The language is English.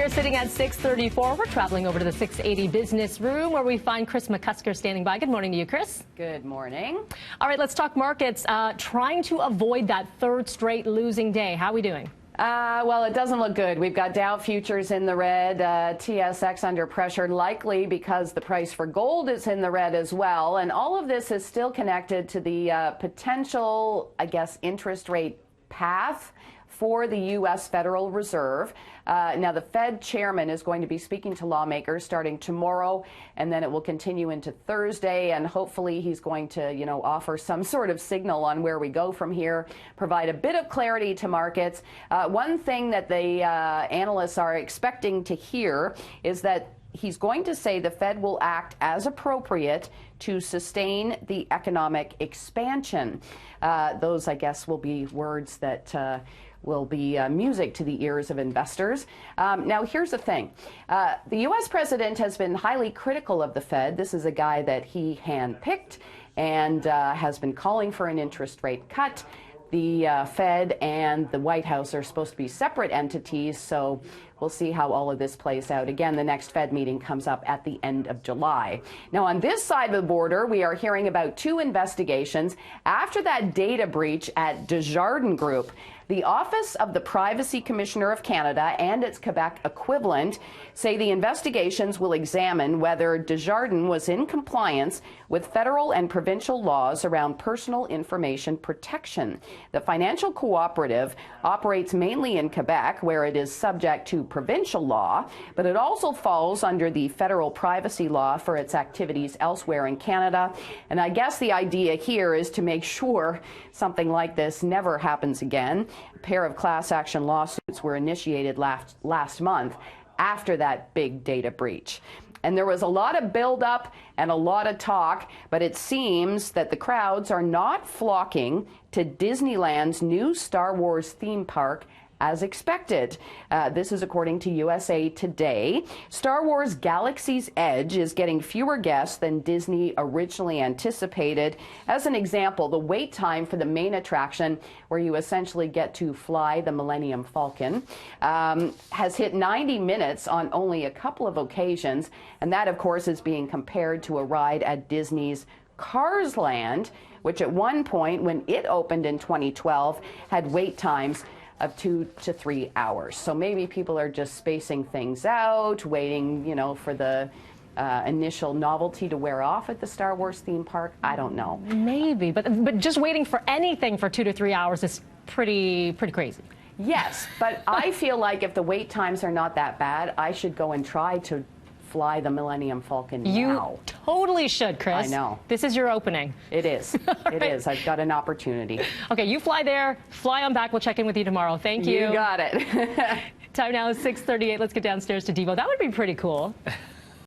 We are sitting at 6:34. We're traveling over to the 680 business room where we find Chris McCusker standing by. Good morning to you, Chris. Good morning. All right, let's talk markets. Trying to avoid that third straight losing day. How are we doing? Well, it doesn't look good. We've got Dow futures in the red, TSX under pressure, likely because the price for gold is in the red as well. And all of this is still connected to the potential, I guess, interest rate path for the U.S. Federal Reserve. Now, the Fed chairman is going to be speaking to lawmakers starting tomorrow, and then it will continue into Thursday, and hopefully he's going to, offer some sort of signal on where we go from here, provide a bit of clarity to markets. One thing that the analysts are expecting to hear is that he's going to say the Fed will act as appropriate to sustain the economic expansion. Those, I guess, will be words that will be music to the ears of investors. Now, here's the thing. The U.S. president has been highly critical of the Fed. This is a guy that he handpicked and has been calling for an interest rate cut. The Fed and the White House are supposed to be separate entities, so we'll see how all of this plays out. Again, the next Fed meeting comes up at the end of July. Now, on this side of the border, we are hearing about two investigations after that data breach at Desjardins Group. The Office of the Privacy Commissioner of Canada and its Quebec equivalent say the investigations will examine whether Desjardins was in compliance with federal and provincial laws around personal information protection. The financial cooperative operates mainly in Quebec, where it is subject to provincial law, but it also falls under the federal privacy law for its activities elsewhere in Canada. And I guess the idea here is to make sure something like this never happens again. A pair of class action lawsuits were initiated last month after that big data breach. And there was a lot of buildup and a lot of talk, but it seems that the crowds are not flocking to Disneyland's new Star Wars theme park as expected. This is according to USA Today. Star Wars Galaxy's Edge is getting fewer guests than Disney originally anticipated. As an example, the wait time for the main attraction, where you essentially get to fly the Millennium Falcon, has hit 90 minutes on only a couple of occasions. And that, of course, is being compared to a ride at Disney's Cars Land, which at one point, when it opened in 2012, had wait times of 2 to 3 hours. So maybe people are just spacing things out, waiting, for the initial novelty to wear off at the Star Wars theme park. I don't know. Maybe, but just waiting for anything for 2 to 3 hours is pretty crazy. Yes, but I feel like if the wait times are not that bad, I should go and try to fly the Millennium Falcon now. You totally should, Chris. I know. This is your opening. It is. It is. I've got an opportunity. Okay, you fly there, fly on back. We'll check in with you tomorrow. Thank you. You got it. Time now is 6:38. Let's get downstairs to Devo. That would be pretty cool.